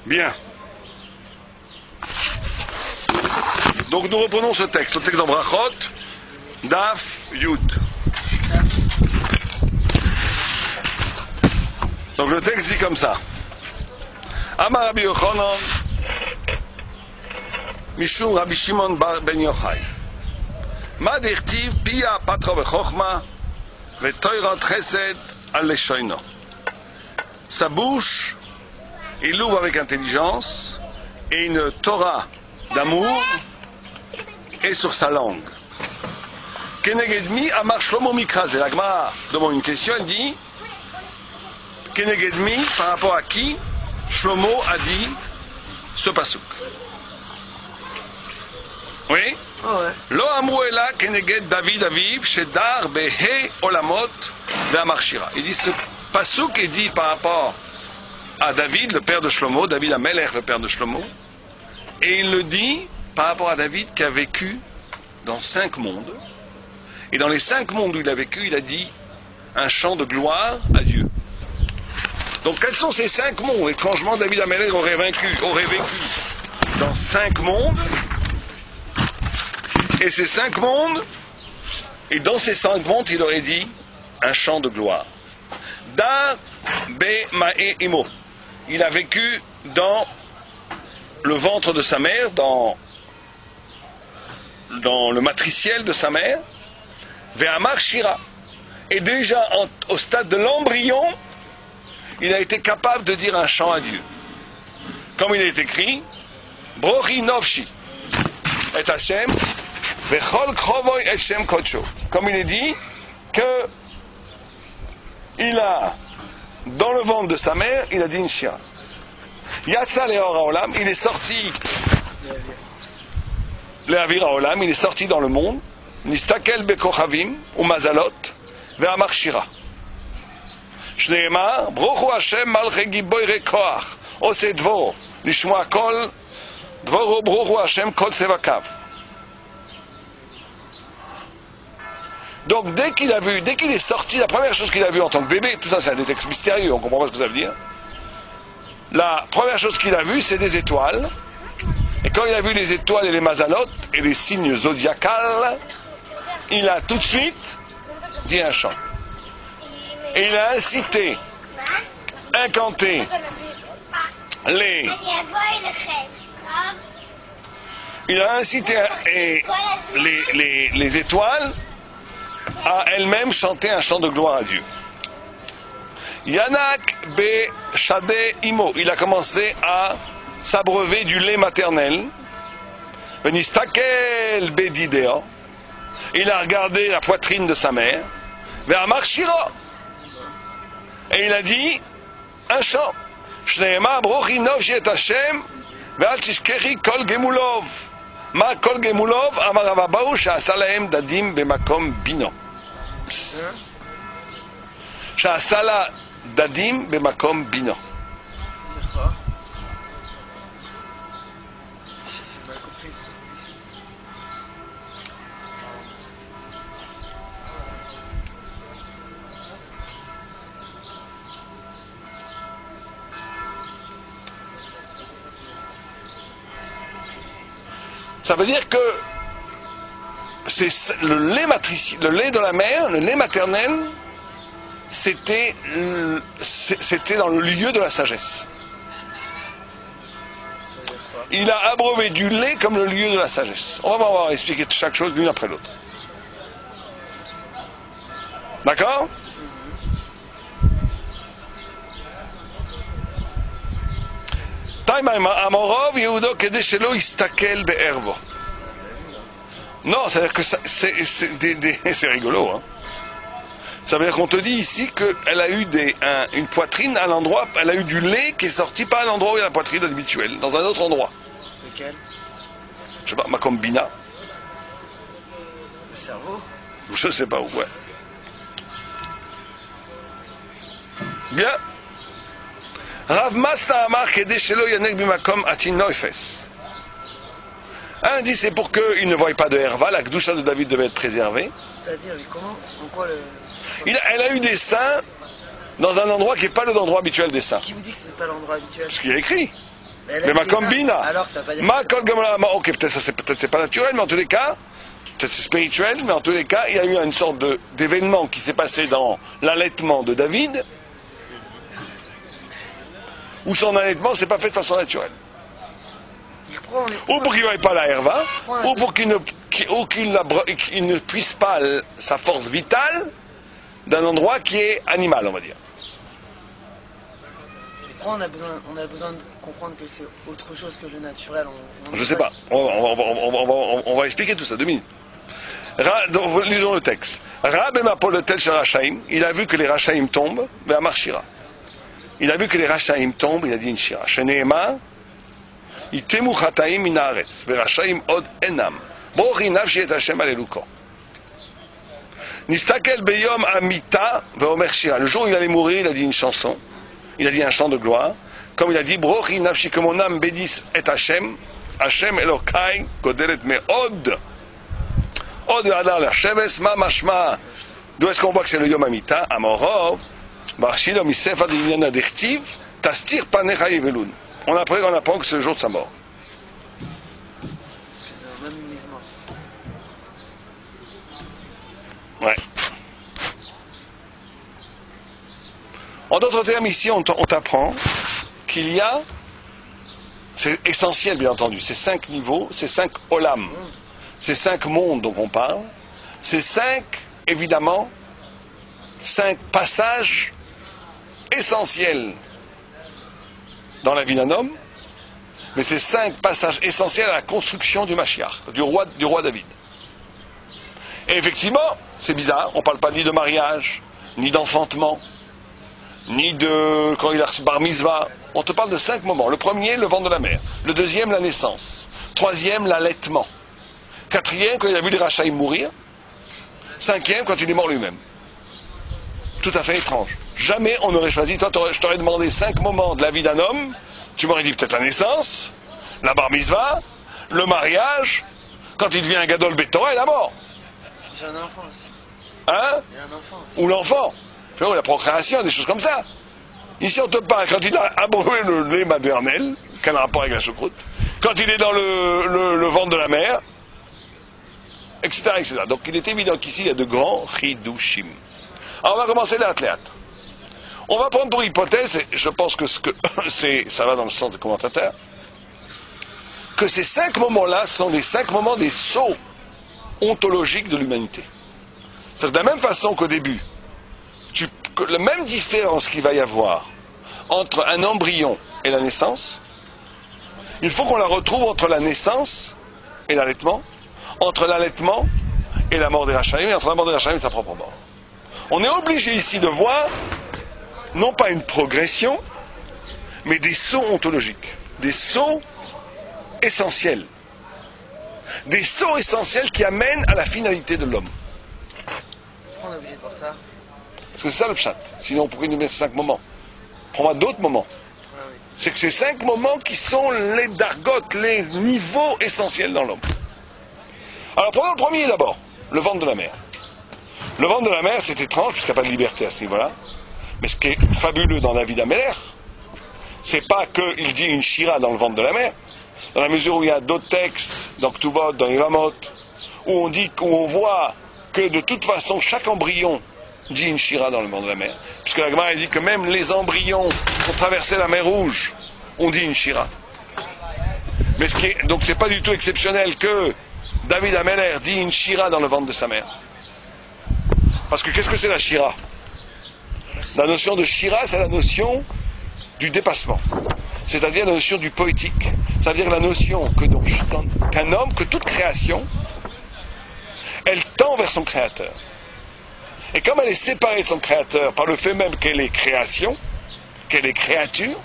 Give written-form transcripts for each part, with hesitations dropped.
Bien. Donc nous reprenons ce texte, le texte dans Brachot, Daf Yud. Donc le texte dit comme ça. Amar Rabbi Yochanan, Mishum Rabbi Shimon ben Yochai. Ma dirtiv pia patra vechokma vetoirat chesed al leshoino. Sa bouche, il l'ouvre avec intelligence et une Torah d'amour est sur sa langue. Kenegedmi amar Shlomo Mikra. La Gemara demande une question, elle dit Kenegedmi, par rapport à qui Shlomo a dit ce pasuk. Oui? Lo amru ela keneged David aviv shedar behe olamot ve'amar shira. Il dit ce pasuk est dit par rapport à David, le père de Shlomo, David Amelech, le père de Shlomo, et il le dit par rapport à David qui a vécu dans 5 mondes. Et dans les 5 mondes où il a vécu, il a dit un chant de gloire à Dieu. Donc quels sont ces 5 mondes? Étrangement, David Amelech aurait vécu dans 5 mondes. Et ces 5 mondes, et dans ces 5 mondes, il aurait dit un chant de gloire. Dar be ma'e imo. Il a vécu dans le ventre de sa mère, dans le matriciel de sa mère, ve'amar shira. Et déjà au stade de l'embryon, il a été capable de dire un chant à Dieu. Comme il est écrit, brochi novshi et Hashem vechol krovoy et Shem kodsho. Comme il est dit que il a dans le ventre de sa mère, il a dit une shira. Yatsa leor haolam, il est sorti le avir haolam, il est sorti dans le monde. Nistakel bekochavim ou mazalot ve'amar shira. Shneemar, Brochu Hashem malche giboire koach, ose dvor, lishmoa kol, dvoro Brochu Hashem kol sevakav. Donc dès qu'il est sorti, la première chose qu'il a vue en tant que bébé, tout ça c'est un texte mystérieux, on ne comprend pas ce que ça veut dire. La première chose qu'il a vue, c'est des étoiles. Et quand il a vu les étoiles et les mazalot et les signes zodiacales, il a tout de suite dit un chant. Et il a incité, incanté les étoiles à elles-mêmes chanter un chant de gloire à Dieu. Yanak be shade imo. Il a commencé à s'abreuver du lait maternel. Venistakel be dideo. Il a regardé la poitrine de sa mère. Ve'amar shira. Et il a dit un chant. Shneema brochi novshi et Hashem ve'al tishkechi kol gemulov. Ma kol gemulov amar Avabahu she'asa lahem dadim bemakom bino. She'asa la dadim bemakom bino. Ça veut dire que c'est le lait matriciel, le lait de la mère, le lait maternel, c'était dans le lieu de la sagesse. Il a abreuvé du lait comme le lieu de la sagesse. On va voir expliquer chaque chose l'une après l'autre. D'accord? Non, c'est-à-dire que c'est rigolo. Hein. Ça veut dire qu'on te dit ici qu'elle a eu une poitrine à l'endroit, elle a eu du lait qui est sorti pas à l'endroit où il y a la poitrine habituelle, dans un autre endroit. Lequel? Je sais pas, Makom Bina. Le cerveau? Je sais pas où, ouais. Bien. Rav Masna Amar Kedé Shelo Yanek Bimakom Atin Noifes. Un dit c'est pour qu'il ne voie pas de herva, la Gdusha de David devait être préservée. C'est-à-dire, comment? En quoi le... Elle a eu des seins dans un endroit qui n'est pas l'endroit habituel des seins. Qui vous dit que c'est pas l'endroit habituel? Ce qu'il y a écrit. Mais ma combina. Alors, ça va pas dire. Ma kol gamala. Ok, peut-être c'est pas naturel, mais en tous les cas, peut-être c'est spirituel, mais en tous les cas, il y a eu une sorte d'événement qui s'est passé dans l'allaitement de David, où son allaitement s'est pas fait de façon naturelle. Ou pour qu'il n'ait pas la herva, ou pour qu'il ne puisse pas sa force vitale d'un endroit qui est animal, on va dire. Pourquoi on a besoin de comprendre que c'est autre chose que le naturel. Je sais pas. On va expliquer tout ça. 2 minutes. Lisons le texte. Rab Emapolotel Shel Rachaim. Il a vu que les Rachaim tombent, mais Amar Shira. Il a vu que les Rachaim tombent, il a dit une Shira. Sheneema, Itemu Chataim min haaretz, veRachaim od enam. Brochi nafshi et Hashem aleluko. Nistakel beyom amita veomer Shira. Le jour où il allait mourir, il a dit une chanson. Il a dit un chant de gloire. Comme il a dit, Brochi nafshi, que mon âme bénisse et Hashem. Hashem Elokai godelet me'od. Od ve'adar l'Hasheves ma mashma. D'où est-ce qu'on voit que c'est le Yom Amita? Amorov. Barshilo misefa d'inyana d'echtiv. Tastir panecha yevelun. On apprend que c'est le jour de sa mort. Ouais. En d'autres termes, ici, on t'apprend qu'il y a, c'est essentiel bien entendu, ces 5 niveaux, ces 5 olam, ces 5 mondes dont on parle, ces 5, évidemment, 5 passages essentiels dans la vie d'un homme, mais c'est 5 passages essentiels à la construction du Mashiach, du roi David. Et effectivement, c'est bizarre, on ne parle pas ni de mariage, ni d'enfantement, ni de quand il a reçu bar mitzvah. On te parle de 5 moments. Le premier, le ventre de la mère. Le deuxième, la naissance. Troisième, l'allaitement. Quatrième, quand il a vu les Rachaïm mourir. Cinquième, quand il est mort lui-même. Tout à fait étrange. Jamais on n'aurait choisi. Toi, je t'aurais demandé 5 moments de la vie d'un homme. Tu m'aurais dit peut-être la naissance, la bar mitzvah, le mariage, quand il devient un gadol bétora et la mort. J'ai un enfant aussi. Hein? Il y a un enfant. Ou l'enfant. La procréation, des choses comme ça. Ici, on te parle quand il a abreuvé le lait maternel, quel rapport avec la choucroute, quand il est dans le ventre de la mère, etc., etc. Donc, il est évident qu'ici, il y a de grands chidushim. Alors, on va commencer l'athlète. On va prendre pour hypothèse, et je pense que ça va dans le sens des commentateurs, que ces 5 moments-là sont les 5 moments des sauts ontologiques de l'humanité. C'est-à-dire de la même façon qu'au début, la même différence qu'il va y avoir entre un embryon et la naissance, il faut qu'on la retrouve entre la naissance et l'allaitement, entre l'allaitement et la mort des Rachaïm, et entre la mort des Rachaïm et sa propre mort. On est obligé ici de voir, non pas une progression, mais des sauts ontologiques, des sauts essentiels. Des sauts essentiels qui amènent à la finalité de l'homme. Pourquoi on est obligé de voir ça? Parce que c'est ça le pshat. Sinon, pourquoi nous mettre 5 moments? Prends-moi d'autres moments. Ouais, oui. C'est que ces 5 moments qui sont les dargotes, les niveaux essentiels dans l'homme. Alors, prenons le premier d'abord, le ventre de la mer. Le ventre de la mer, c'est étrange, puisqu'il n'y a pas de liberté à ce niveau-là. Mais ce qui est fabuleux dans David Améler, c'est pas qu'il dit une shira dans le ventre de la mer, dans la mesure où il y a d'autres textes, dans Ktuvot, dans Yevamot, où on voit que de toute façon, chaque embryon dit une shira dans le ventre de la mer. Puisque la Gemara dit que même les embryons qui ont traversé la mer Rouge ont dit une shira. Mais donc c'est pas du tout exceptionnel que David Améler dit une shira dans le ventre de sa mère. Parce que qu'est-ce que c'est la shira? La notion de shira, c'est la notion du dépassement. C'est-à-dire la notion du poétique. C'est-à-dire la notion qu'un homme, que toute création, elle tend vers son créateur. Et comme elle est séparée de son créateur par le fait même qu'elle est création, qu'elle est créature,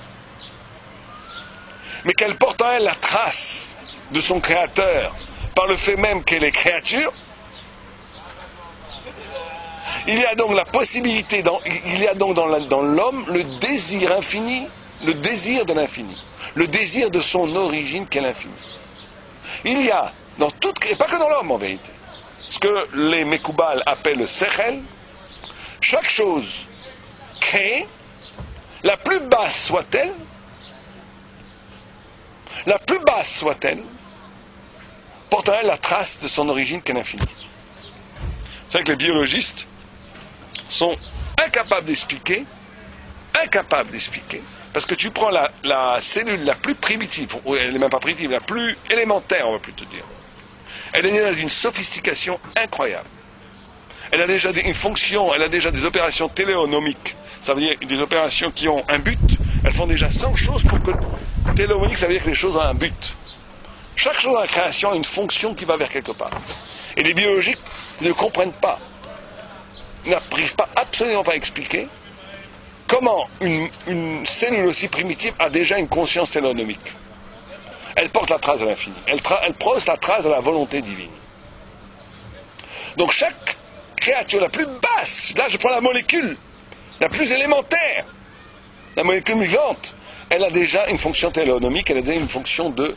mais qu'elle porte en elle la trace de son créateur par le fait même qu'elle est créature, il y a donc la possibilité, il y a donc dans l'homme le désir infini, le désir de l'infini, le désir de son origine qu'est l'infini. Il y a, dans toute, et pas que dans l'homme en vérité, ce que les Mekoubal appellent le Sechel, chaque chose créée, la plus basse soit-elle, la plus basse soit-elle, porte en elle la trace de son origine qu'est l'infini. C'est vrai que les biologistes sont incapables d'expliquer, parce que tu prends la cellule la plus primitive, ou elle n'est même pas primitive, la plus élémentaire, on va plutôt dire. Elle est déjà d'une sophistication incroyable. Elle a déjà une fonction, elle a déjà des opérations téléonomiques. Ça veut dire des opérations qui ont un but. Elles font déjà 100 choses pour que... Téléonomique, ça veut dire que les choses ont un but. Chaque chose dans la création a une fonction qui va vers quelque part. Et les biologiques ne comprennent pas, n'arrivent pas absolument pas à expliquer comment une cellule aussi primitive a déjà une conscience téléonomique. Elle porte la trace de l'infini. Elle porte la trace de la volonté divine. Donc chaque créature la plus basse, là je prends la molécule la plus élémentaire, la molécule vivante, elle a déjà une fonction téléonomique, elle a déjà une fonction de...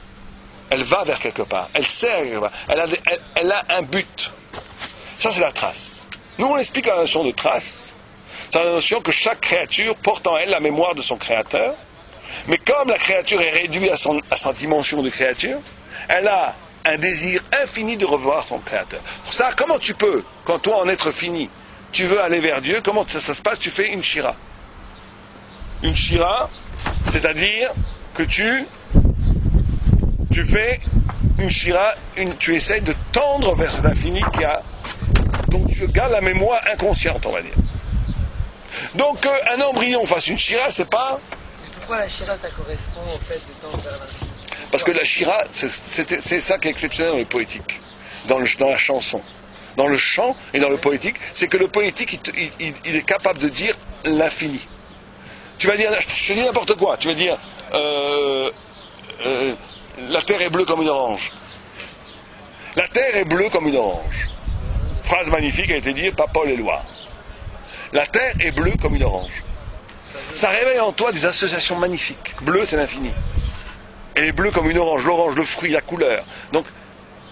Elle va vers quelque part, elle sert, elle a un but. Ça c'est la trace. Nous on explique la notion de trace. C'est la notion que chaque créature porte en elle la mémoire de son créateur, mais comme la créature est réduite à sa dimension de créature, elle a un désir infini de revoir son créateur. Pour ça, comment tu peux, quand toi en être fini, tu veux aller vers Dieu, comment ça se passe? Tu fais une shira. Une shira, c'est-à-dire que tu fais une shira, tu essaies de tendre vers cet infini qui a... Donc tu gardes la mémoire inconsciente, on va dire. Donc qu'un embryon fasse une shira, c'est pas... Pourquoi la shira, ça correspond au fait de tendre vers l'infini? Parce que la shira, c'est ça qui est exceptionnel dans le poétique, dans la chanson. Dans le chant et dans le poétique, c'est que le poétique, il est capable de dire l'infini. Tu vas dire, je te dis n'importe quoi, tu vas dire, la terre est bleue comme une orange. La terre est bleue comme une orange. Phrase magnifique a été dite par Paul Éluard. La terre est bleue comme une orange. Ça réveille en toi des associations magnifiques. Bleu, c'est l'infini. Elle est bleue comme une orange, l'orange, le fruit, la couleur. Donc,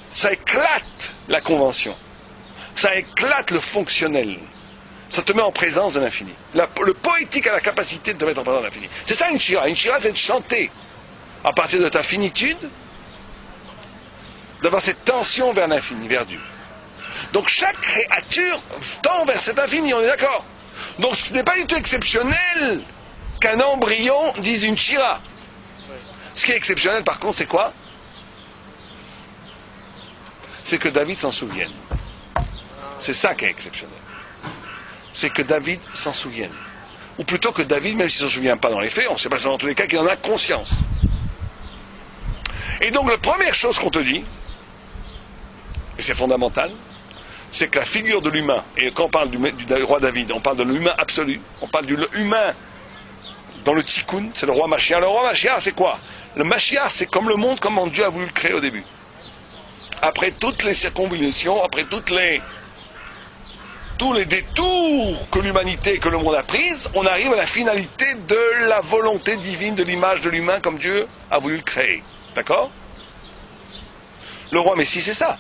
ça éclate la convention. Ça éclate le fonctionnel. Ça te met en présence de l'infini. Le poétique a la capacité de te mettre en présence de l'infini. C'est ça une shira. Une shira, c'est de chanter à partir de ta finitude, d'avoir cette tension vers l'infini, vers Dieu. Donc chaque créature tend vers cet infini, on est d'accord? Donc ce n'est pas du tout exceptionnel qu'un embryon dise une shira. Ce qui est exceptionnel par contre, c'est quoi? C'est que David s'en souvienne. C'est ça qui est exceptionnel. C'est que David s'en souvienne. Ou plutôt que David, même s'il ne s'en souvient pas dans les faits, on ne sait pas dans tous les cas qu'il en a conscience. Et donc la première chose qu'on te dit, et c'est fondamental, c'est que la figure de l'humain, et quand on parle du roi David, on parle de l'humain absolu, on parle de l'humain dans le tikkun, c'est le roi Mashiach. Le roi Mashiach, c'est quoi? Le Mashiach, c'est comme le monde, comme Dieu a voulu le créer au début. Après toutes les circonvolutions, après tous les détours que l'humanité et que le monde a prises, on arrive à la finalité de la volonté divine de l'image de l'humain comme Dieu a voulu le créer. D'accord? Le roi Messie, c'est ça.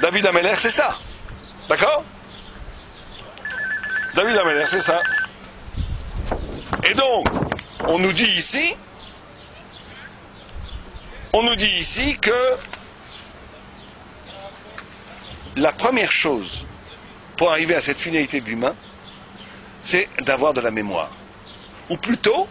David Ameller, c'est ça. D'accord? David Ameller, c'est ça. Et donc, on nous dit ici que la première chose pour arriver à cette finalité de l'humain, c'est d'avoir de la mémoire. Ou plutôt,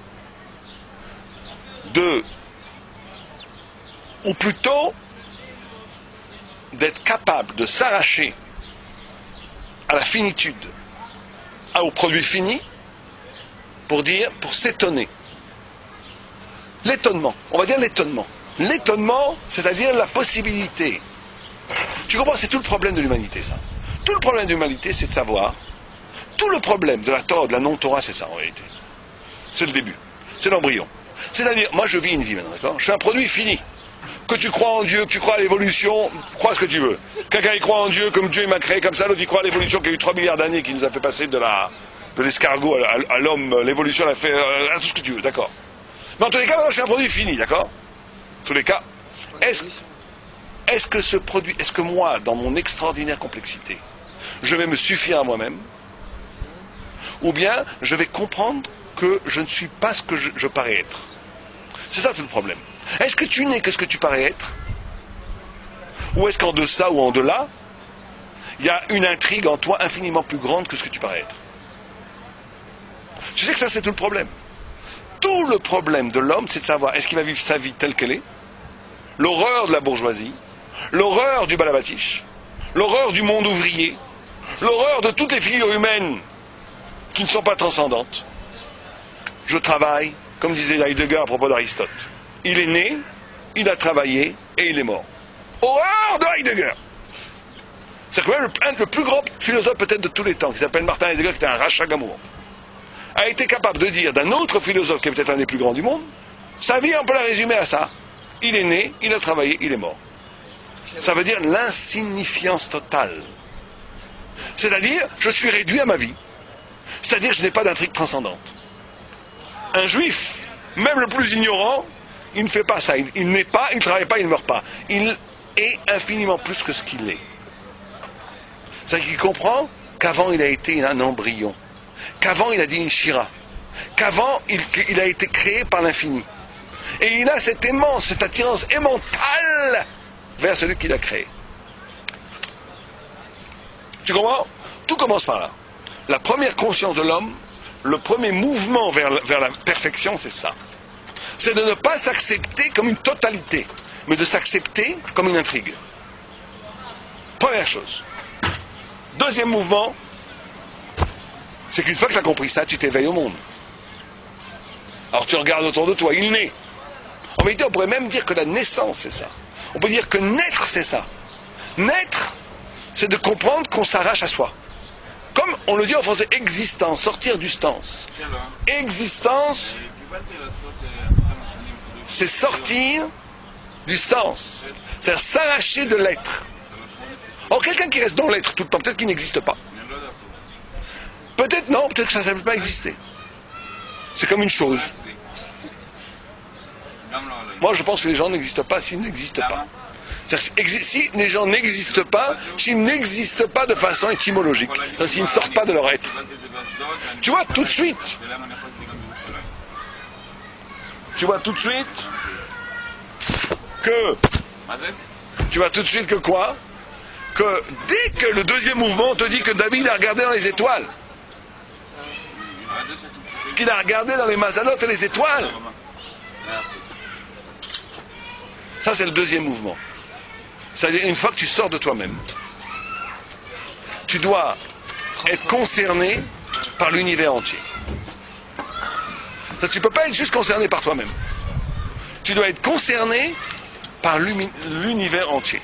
d'être capable de s'arracher à la finitude, au produit fini, pour s'étonner. L'étonnement, on va dire l'étonnement. L'étonnement, c'est-à-dire la possibilité. Tu comprends, c'est tout le problème de l'humanité, ça. Tout le problème de l'humanité, c'est de savoir. Tout le problème de la Torah, de la non-Torah, c'est ça en réalité. C'est le début. C'est l'embryon. C'est-à-dire, moi je vis une vie maintenant, d'accord? Je suis un produit fini. Que tu crois en Dieu, que tu crois à l'évolution, crois ce que tu veux. Quelqu'un y croit en Dieu, comme Dieu il m'a créé comme ça, l'autre il croit à l'évolution qui a eu 3 milliards d'années, qui nous a fait passer de l'escargot à l'homme, l'évolution l'a fait à tout ce que tu veux, d'accord? Mais en tous les cas, maintenant je suis un produit fini, d'accord? En tous les cas, est-ce que ce produit, est-ce que moi, dans mon extraordinaire complexité, je vais me suffire à moi-même, ou bien je vais comprendre que je ne suis pas ce que je parais être? C'est ça tout le problème. Est-ce que tu n'es que ce que tu parais être? Ou est-ce qu'en deçà ou en delà, il y a une intrigue en toi infiniment plus grande que ce que tu parais être? Tu sais que ça, c'est tout le problème. Tout le problème de l'homme, c'est de savoir est-ce qu'il va vivre sa vie telle qu'elle est, l'horreur de la bourgeoisie, l'horreur du balabatiche, l'horreur du monde ouvrier, l'horreur de toutes les figures humaines qui ne sont pas transcendantes. Je travaille, comme disait Heidegger à propos d'Aristote. Il est né, il a travaillé et il est mort. Horreur de Heidegger! C'est quand même le plus grand philosophe peut-être de tous les temps, qui s'appelle Martin Heidegger, qui était un rachat gamour, a été capable de dire d'un autre philosophe qui est peut-être un des plus grands du monde, sa vie on peut la résumer à ça. Il est né, il a travaillé, il est mort. Ça veut dire l'insignifiance totale. C'est-à-dire, je suis réduit à ma vie. C'est-à-dire, je n'ai pas d'intrigue transcendante. Un juif, même le plus ignorant, il ne fait pas ça. Il n'est pas, il ne travaille pas, il ne meurt pas. Il est infiniment plus que ce qu'il est. C'est-à-dire qu'il comprend qu'avant il a été un embryon, qu'avant il a dit une shira, qu'avant il a été créé par l'infini. Et il a cette aimance, cette attirance émentale vers celui qui l'a créé. Tu comprends? Tout commence par là. La première conscience de l'homme, le premier mouvement vers la perfection, c'est ça. C'est de ne pas s'accepter comme une totalité, mais de s'accepter comme une intrigue. Première chose. Deuxième mouvement, c'est qu'une fois que tu as compris ça, tu t'éveilles au monde. Alors tu regardes autour de toi, il naît. En vérité, on pourrait même dire que la naissance, c'est ça. On peut dire que naître, c'est ça. Naître, c'est de comprendre qu'on s'arrache à soi. Comme on le dit en français, existence, sortir du stance. Existence, c'est sortir du stance. C'est-à-dire s'arracher de l'être. Or, quelqu'un qui reste dans l'être tout le temps, peut-être qu'il n'existe pas. Peut-être non, peut-être que ça ne s'appelle pas exister. C'est comme une chose. Moi, je pense que les gens n'existent pas s'ils n'existent pas. Si les gens n'existent pas, s'ils n'existent pas de façon étymologique, s'ils ne sortent pas de leur être. Tu vois tout de suite que... Tu vois tout de suite que quoi? Que dès que le deuxième mouvement te dit que David a regardé dans les étoiles, qu'il a regardé dans les mazanotes et les étoiles, ça c'est le deuxième mouvement. C'est-à-dire une fois que tu sors de toi-même, tu dois être concerné par l'univers entier. Tu ne peux pas être juste concerné par toi-même. Tu dois être concerné par l'univers entier.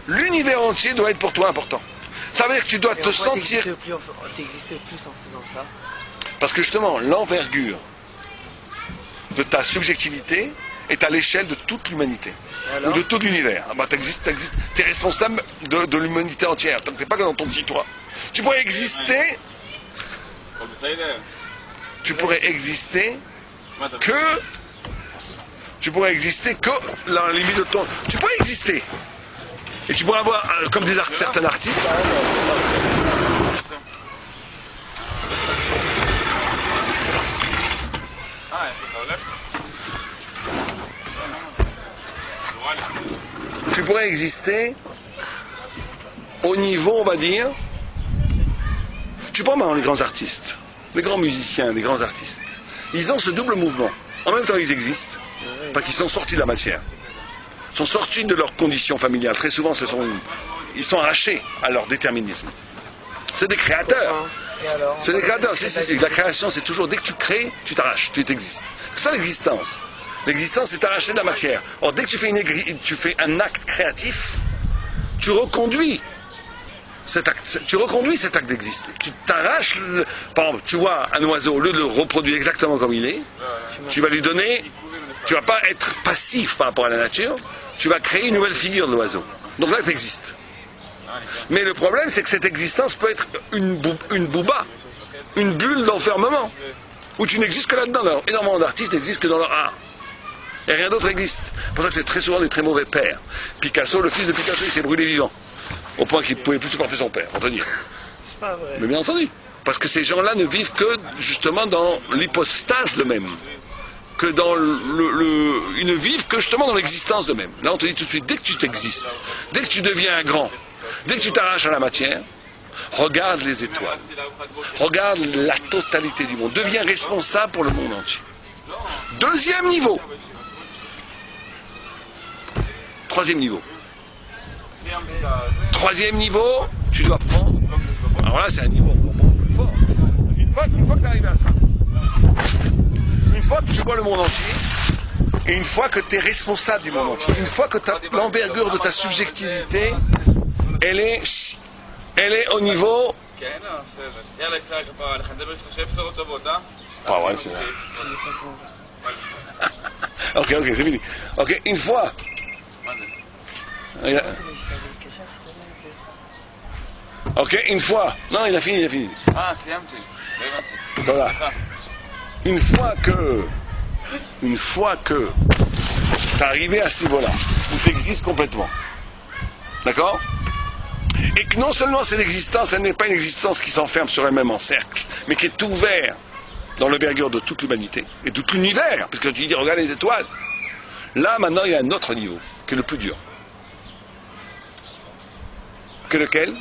L'univers entier doit être pour toi important. Ça veut dire que tu dois te sentir... T'existes plus en faisant ça. Parce que justement, l'envergure de ta subjectivité est à l'échelle de toute l'humanité. Ou de tout l'univers. Ah bah, tu es responsable de l'humanité entière. Tu n'es pas que dans ton petit toit. Tu pourrais exister... Tu pourrais exister que... Tu pourrais exister que dans la limite de ton... Tu pourrais exister. Et tu pourrais avoir, comme disent certains artistes... Tu pourrais exister au niveau, on va dire... Tu prends maintenant les grands artistes, les grands musiciens, les grands artistes. Ils ont ce double mouvement. En même temps, ils existent, parce qu'ils sont sortis de la matière. Ils sont sortis de leurs conditions familiales. Très souvent, ils sont arrachés à leur déterminisme. C'est des créateurs. C'est des créateurs. Si. La création, c'est toujours, dès que tu crées, tu t'arraches, tu existes. C'est ça l'existence. L'existence, c'est t'arracher de la matière. Or, dès que tu fais un acte créatif, tu reconduis cet acte d'exister. Tu t'arraches, par exemple, tu vois un oiseau, au lieu de le reproduire exactement comme il est, tu vas lui donner, tu vas pas être passif par rapport à la nature, tu vas créer une nouvelle figure de l'oiseau. Donc là, tu existes. Mais le problème, c'est que cette existence peut être une bouba, une bulle d'enfermement, où tu n'existes que là-dedans. Alors, énormément d'artistes n'existent que dans leur art. Et rien d'autre existe. C'est pour ça que c'est très souvent des très mauvais pères. Picasso, le fils de Picasso, il s'est brûlé vivant. Au point qu'il ne pouvait plus supporter son père, on te dit. C'est pas vrai. Mais bien entendu. Parce que ces gens-là ne vivent que, justement, dans l'hypostase d'eux-mêmes. que dans ils ne vivent que justement dans l'existence d'eux-mêmes. Là, on te dit tout de suite, dès que tu t'existes, dès que tu deviens un grand, dès que tu t'arraches à la matière, regarde les étoiles, regarde la totalité du monde, deviens responsable pour le monde entier. Deuxième niveau. Troisième niveau. Troisième niveau, tu dois prendre. Alors là, c'est un niveau beaucoup plus fort. Une fois que tu arrives à ça, une fois que tu vois le monde entier, et une fois que tu es responsable du monde entier, une fois que l'envergure de ta subjectivité, elle est au niveau. Pas vrai, c'est vrai. Ok, c'est fini. Ok, une fois. Ok, une fois. Non, il a fini. Ah, c'est Voilà. Une fois que tu es arrivé à ce niveau-là, où tu existes complètement, d'accord? Et que non seulement cette existence, elle n'est pas une existence qui s'enferme sur elle-même en cercle, mais qui est ouverte dans l'envergure de toute l'humanité et de tout l'univers, parce que tu dis, regarde les étoiles. Là, maintenant, il y a un autre niveau, qui est le plus dur. Que lequel?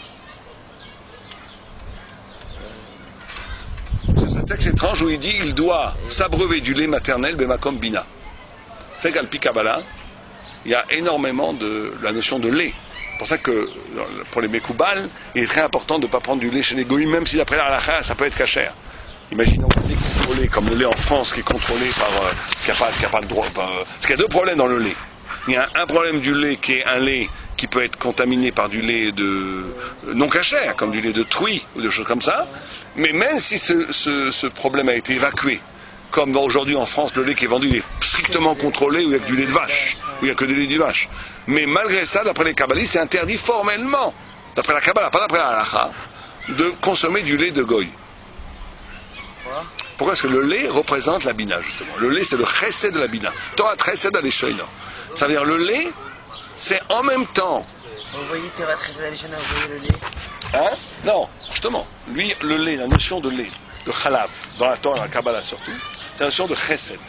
C'est un texte étrange où il dit il doit s'abreuver du lait maternel Bemakom Bina. C'est qu'à l'Pi Kabbalah, il y a énormément de la notion de lait. C'est pour ça que pour les Mekoubal, il est très important de ne pas prendre du lait chez les Goïms, même si d'après la halakha, ça peut être cachère. Imaginons un lait contrôlé, comme le lait en France, qui est contrôlé par. qui n'a pas de droit. Parce qu'il y a deux problèmes dans le lait. Il y a un problème du lait qui est un lait qui peut être contaminé par du lait de non cachère, comme du lait de truie ou des choses comme ça. Mais même si ce problème a été évacué, comme aujourd'hui en France, le lait qui est vendu est strictement contrôlé, où il n'y a que du lait de vache, où il n'y a que du lait de vache. Mais malgré ça, d'après les kabbalistes, c'est interdit formellement, d'après la Kabbalah, pas d'après la halakha, de consommer du lait de goy. Pourquoi? Parce que le lait représente la bina, justement. Le lait, c'est le chesed de la bina. Torah chesed al-eshoina. Ça veut dire le lait, c'est en même temps. Vous voyez Torah chesed al-eshoina, vous voyez le lait? Hein? Non, justement. Lui, le lait, la notion de lait, de chalav, dans la Torah, dans la Kabbalah surtout, c'est la notion de chesed.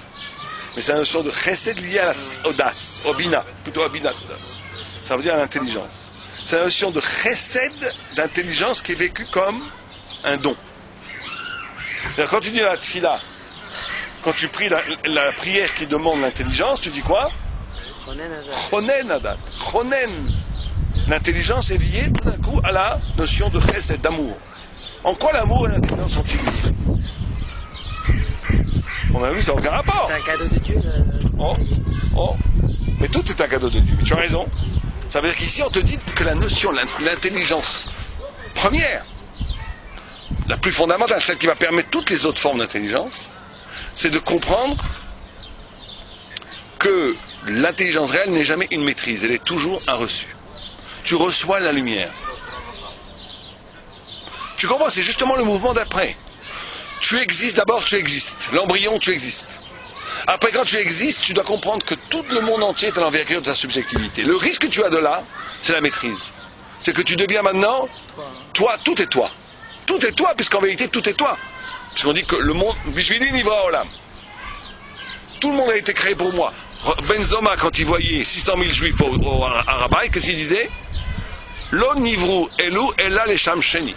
Mais c'est la notion de chesed liée à la audace, au bina, plutôt à bina audace. Ça veut dire à l'intelligence. C'est la notion de chesed, d'intelligence qui est vécue comme un don. Quand tu dis la tfila, quand tu pries la prière qui demande l'intelligence, tu dis quoi? Chonen adat. Chonen. L'intelligence est liée tout d'un coup à la notion de chesed, d'amour. En quoi l'amour et l'intelligence sont-ils liés? On a vu, ça n'a aucun rapport. C'est un cadeau de Dieu. Oh. Mais tout est un cadeau de Dieu. Mais tu as raison. Ça veut dire qu'ici, on te dit que la notion, l'intelligence première, la plus fondamentale, celle qui va permettre toutes les autres formes d'intelligence, c'est de comprendre que l'intelligence réelle n'est jamais une maîtrise, elle est toujours un reçu. Tu reçois la lumière. Tu comprends, c'est justement le mouvement d'après. Tu existes, d'abord tu existes. L'embryon, tu existes. Après, quand tu existes, tu dois comprendre que tout le monde entier est à l'envergure de ta subjectivité. Le risque que tu as de là, c'est la maîtrise. C'est que tu deviens maintenant, toi, tout est toi. Tout est toi, puisqu'en vérité, tout est toi. Puisqu'on dit que le monde, Bishvili Nivra Olam. Tout le monde a été créé pour moi. Benzoma, quand il voyait 600 000 juifs au Rabaï, qu'est-ce qu'il disait? Lo Nivru Elu Ella les Shamsheni.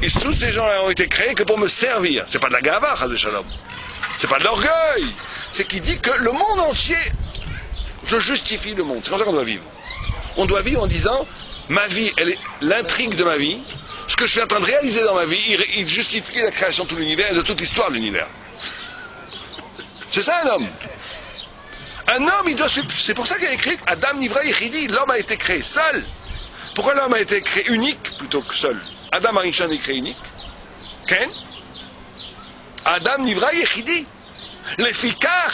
Et tous ces gens-là ont été créés que pour me servir. C'est pas de la gava, Chaz Shalom. C'est pas de l'orgueil. C'est qu'il dit que le monde entier, je justifie le monde. C'est comme ça qu'on doit vivre. On doit vivre en disant, ma vie, elle est l'intrigue de ma vie. Ce que je suis en train de réaliser dans ma vie, il justifie la création de tout l'univers et de toute l'histoire de l'univers. C'est ça un homme. Un homme, il doit. C'est pour ça qu'il a écrit Adam Nivra Yechidi, l'homme a été créé seul. Pourquoi l'homme a été créé unique plutôt que seul? Adam Arishon est créé unique. Ken? Adam Nivra Yechidi. L'effikar.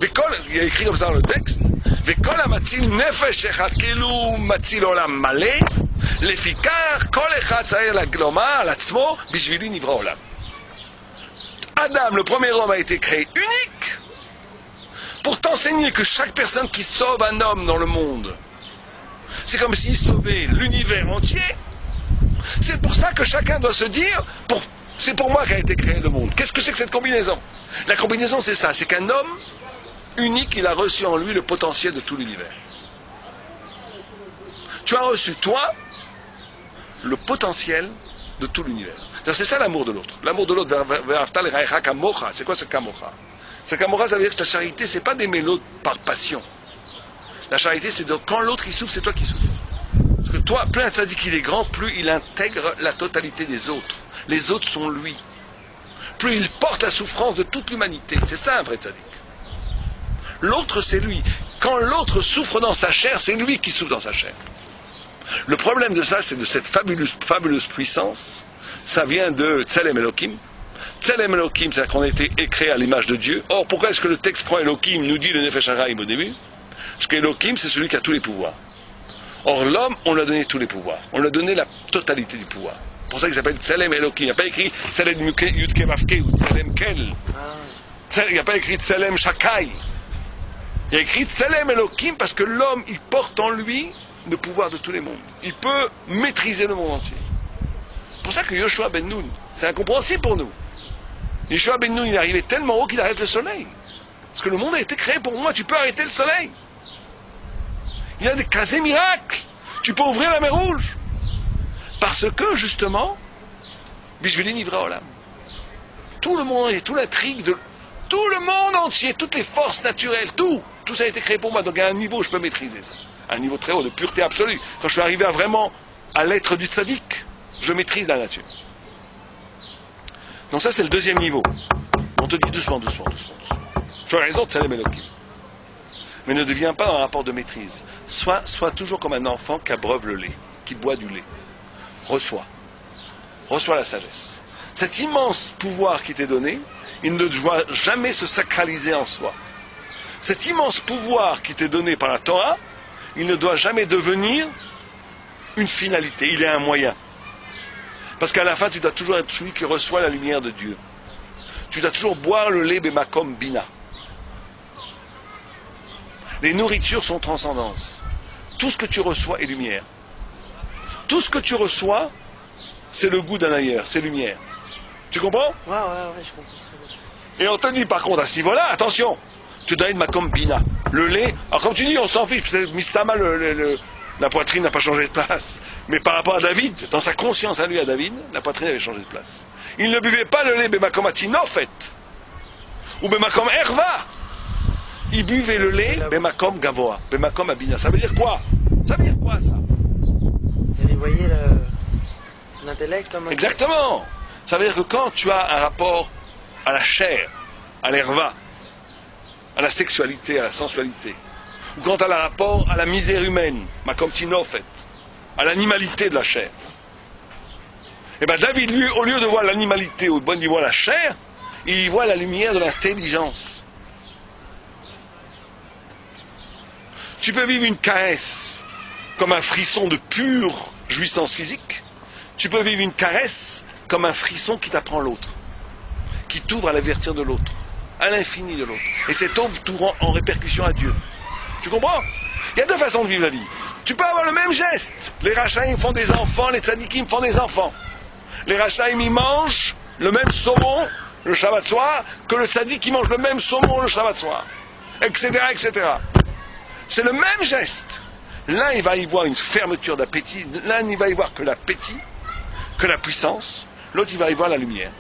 Il a écrit comme ça dans le texte. Vekol amatzil nefesh echad kelu matzil olam malé. L'effikar kol echad tzarech lagloma al atzmo bishvili nivra olam. Adam, le premier homme, a été créé unique pour t'enseigner que chaque personne qui sauve un homme dans le monde, c'est comme s'il sauvait l'univers entier. C'est pour ça que chacun doit se dire, c'est pour moi qu'a été créé le monde. Qu'est-ce que c'est que cette combinaison? La combinaison, c'est ça, c'est qu'un homme unique, il a reçu en lui le potentiel de tout l'univers. Tu as reçu, toi, le potentiel de tout l'univers. C'est ça l'amour de l'autre. L'amour de l'autre, c'est quoi ce kamocha? Ce kamocha, ça veut dire que ta charité, c'est pas d'aimer l'autre par passion. La charité, c'est de quand l'autre il souffre, c'est toi qui souffres. Parce que toi, plus un tzaddik il est grand, plus il intègre la totalité des autres. Les autres sont lui. Plus il porte la souffrance de toute l'humanité. C'est ça un vrai tzaddik. L'autre, c'est lui. Quand l'autre souffre dans sa chair, c'est lui qui souffre dans sa chair. Le problème de ça, c'est de cette fabuleuse puissance. Ça vient de Tselem Elohim. Tselem Elohim, c'est-à-dire qu'on a été créé à l'image de Dieu. Or, pourquoi est-ce que le texte prend Elohim, nous dit le Nefesh HaRaim au début? Parce qu'Elohim, c'est celui qui a tous les pouvoirs. Or, l'homme, on lui a donné tous les pouvoirs. On lui a donné la totalité du pouvoir. C'est pour ça qu'il s'appelle Tselem Elohim. Il n'y a pas écrit Tselem Yudke Vavke ou Tselem Kel. Il n'y a pas écrit Tselem Shakai. Il y a écrit Tselem Elohim parce que l'homme, il porte en lui le pouvoir de tous les mondes. Il peut maîtriser le monde entier. C'est pour ça que Yoshua Ben Nun, c'est incompréhensible pour nous. Yoshua Ben Nun, il est arrivé tellement haut qu'il arrête le soleil. Parce que le monde a été créé pour moi, tu peux arrêter le soleil. Il y a des casés miracles. Tu peux ouvrir la mer Rouge. Parce que, justement, Bishvili Nivra Olam. Tout le monde et toute l'intrigue de tout le monde entier, toutes les forces naturelles, tout ça a été créé pour moi. Donc à un niveau, je peux maîtriser ça. À un niveau très haut, de pureté absolue. Quand je suis arrivé à l'être du tzaddik, je maîtrise la nature. Donc ça, c'est le deuxième niveau. On te dit doucement. Tu as raison, Tselem Elohim. Mais ne deviens pas un rapport de maîtrise. Sois toujours comme un enfant qui abreuve le lait, qui boit du lait. Reçois la sagesse. Cet immense pouvoir qui t'est donné, il ne doit jamais se sacraliser en soi. Cet immense pouvoir qui t'est donné par la Torah, il ne doit jamais devenir une finalité. Il est un moyen. Parce qu'à la fin, tu dois toujours être celui qui reçoit la lumière de Dieu. Tu dois toujours boire le lait Bemakom Bina. Les nourritures sont transcendance. Tout ce que tu reçois est lumière. Tout ce que tu reçois, c'est le goût d'un ailleurs, c'est lumière. Tu comprends? Ouais, je comprends très bien. Et on te dit par contre à ce niveau-là, attention, tu dois être Makom Bina. Le lait, alors comme tu dis, on s'en fiche, peut-être Mistama, la poitrine n'a pas changé de place. Mais par rapport à David, dans sa conscience à lui, à David, la poitrine avait changé de place. Il ne buvait pas le lait Bemakom Atinofet ou Bemakom Erva. Il buvait le lait Bemakom Gavoa, Bemakom Abina. Ça veut dire quoi? Ça veut dire quoi ça? Et vous voyez l'intellect comme un... Exactement. Ça veut dire que quand tu as un rapport à la chair, à l'erva, à la sexualité, à la sensualité, ou quand tu as un rapport à la misère humaine, Makom Tinofet, à l'animalité de la chair, et bien David, lui, au lieu de voir l'animalité, au bon niveau la chair, il y voit la lumière de l'intelligence. Tu peux vivre une caresse comme un frisson de pure jouissance physique. Tu peux vivre une caresse comme un frisson qui t'apprend l'autre, qui t'ouvre à la vertu de l'autre, à l'infini de l'autre. Et cet ouvre t'ouvre en répercussion à Dieu. Tu comprends? Il y a deux façons de vivre la vie. Tu peux avoir le même geste. Les Rachaïm font des enfants, les Tzadikim font des enfants. Les Rachaïm, ils mangent le même saumon le Shabbat soir que le Tzadik qui mange le même saumon le Shabbat soir. Etc., etc. C'est le même geste. L'un, il va y voir une fermeture d'appétit. L'un, il va y voir que l'appétit, que la puissance. L'autre, il va y voir la lumière.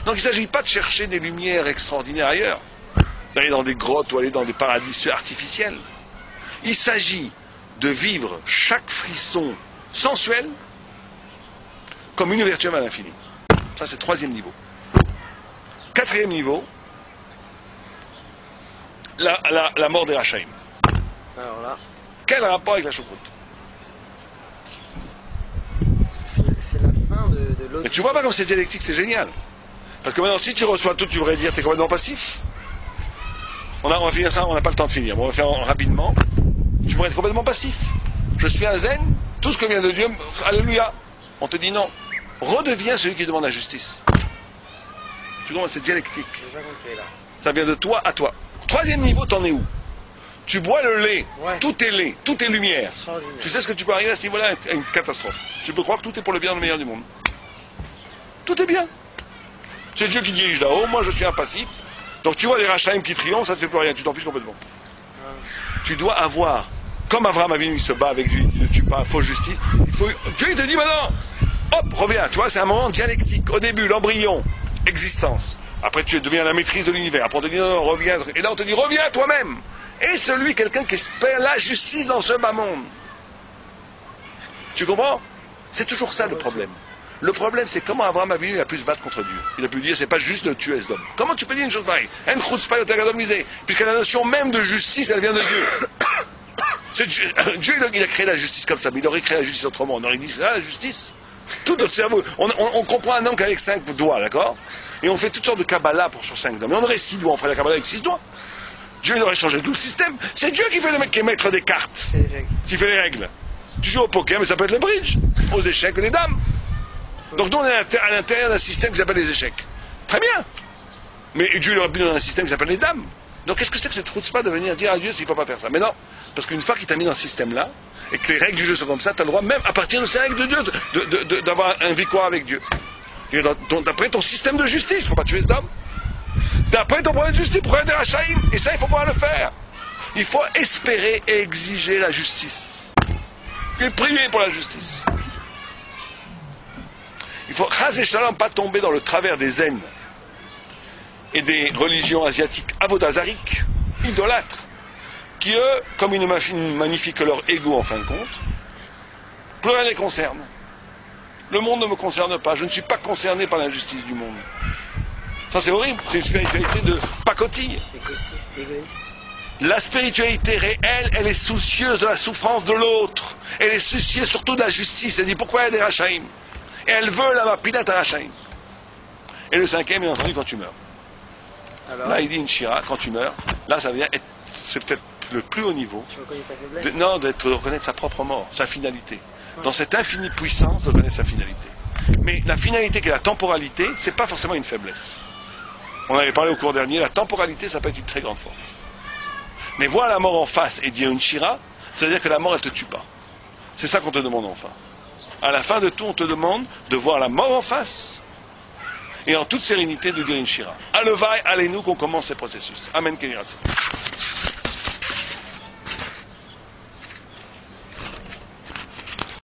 Donc, il ne s'agit pas de chercher des lumières extraordinaires ailleurs, d'aller dans des grottes ou aller dans des paradis artificiels. Il s'agit de vivre chaque frisson sensuel comme une ouverture vers l'infini. Ça, c'est le troisième niveau. Quatrième niveau, la mort des Rachaïm. Alors là, Quel rapport avec la choucroute? c'est la fin de l'autre. Mais tu vois pas comme c'est dialectique, c'est génial. Parce que maintenant, si tu reçois tout, tu voudrais dire que tu es complètement passif. On va finir ça, on n'a pas le temps de finir. On va faire rapidement. Tu pourrais être complètement passif. Je suis un zen, tout ce que vient de Dieu, alléluia. On te dit non. Redeviens celui qui demande la justice. Tu comprends, c'est dialectique. J'ai pas compris là. Ça vient de toi à toi. Troisième niveau, t'en es où? Tu bois le lait, Ouais. tout est lait, tout est lumière. Extraordinaire. Tu sais ce que tu peux arriver à ce niveau-là, à une catastrophe. Tu peux croire que tout est pour le bien, le meilleur du monde. Tout est bien. C'est Dieu qui dirige là-haut, moi je suis un passif. Donc tu vois les Rachaim qui triomphent, ça ne te fait plus rien, tu t'en fiches complètement. Tu dois avoir, comme Abraham Avinu il se bat avec lui, il ne tue pas, fausse justice, Dieu il te dit maintenant, hop, reviens, tu vois, c'est un moment dialectique. Au début, l'embryon, existence. Après tu deviens la maîtrise de l'univers, après on te dit non, reviens, et là on te dit reviens toi-même. Et celui, quelqu'un qui espère la justice dans ce bas monde. Tu comprends? C'est toujours ça le problème. Le problème, c'est comment Abraham Avinu a pu se battre contre Dieu. Il a pu dire, c'est pas juste de tuer cet homme. Comment tu peux dire une chose pareille? Puisque la notion même de justice, elle vient de Dieu. Dieu, il a créé la justice comme ça, mais il aurait créé la justice autrement. On aurait dit, c'est ça la justice? Tout notre cerveau. On comprend un homme qu'avec 5 doigts, d'accord? Et on fait toutes sortes de Kabbalah pour sur 5 doigts. Mais on aurait 6 doigts, on ferait la Kabbalah avec 6 doigts. Dieu, il aurait changé tout le système. C'est Dieu qui fait le mec qui est maître des cartes. Qui fait les règles. Tu joues au poker, mais ça peut être le bridge. Aux échecs, les dames. Donc nous, on est à l'intérieur d'un système qui s'appelle les échecs. Très bien. Mais Dieu aurait pu dans un système qui s'appelle les dames. Donc qu'est-ce que c'est que cette chutzpah de venir dire à Dieu s'il ne faut pas faire ça? Mais non. Parce qu'une fois qu'il t'a mis dans ce système-là, et que les règles du jeu sont comme ça, tu as le droit, même à partir de ces règles de Dieu, d'avoir un victoire avec Dieu. D'après ton système de justice, il ne faut pas tuer cet homme. D'après ton problème de justice, pourquoi il y a des rachaïm? Et ça, il faut pouvoir le faire. Il faut espérer et exiger la justice. Et prier pour la justice. Il faut, chas et shalom, pas tomber dans le travers des zen et des religions asiatiques avodazariques, idolâtres, qui eux, comme ils ne magnifient que leur ego en fin de compte, plus rien ne les concerne. Le monde ne me concerne pas, je ne suis pas concerné par l'injustice du monde. Ça c'est horrible, c'est une spiritualité de pacotille. Égoïste. La spiritualité réelle, elle est soucieuse de la souffrance de l'autre. Elle est soucieuse surtout de la justice. Elle dit pourquoi il y a des rachaïm. Et elle veut la mapilette à rachaïm. Et le 5e, bien entendu, quand tu meurs. Alors, là, il dit une shira, quand tu meurs, là, ça veut dire, c'est peut-être le plus haut niveau. Tu reconnais ta faiblesse? Non, de reconnaître sa propre mort, sa finalité. Ouais. Dans cette infinie puissance, de reconnaître sa finalité. Mais la finalité qui est la temporalité, c'est pas forcément une faiblesse. On avait parlé au cours dernier, la temporalité, ça peut être une très grande force. Mais voir la mort en face et dire une shira, c'est-à-dire que la mort, elle ne te tue pas. C'est ça qu'on te demande enfin. À la fin de tout, on te demande de voir la mort en face et en toute sérénité de dire une shira. Alevaï, allez-nous qu'on commence ces processus. Amen, Kéliratsi.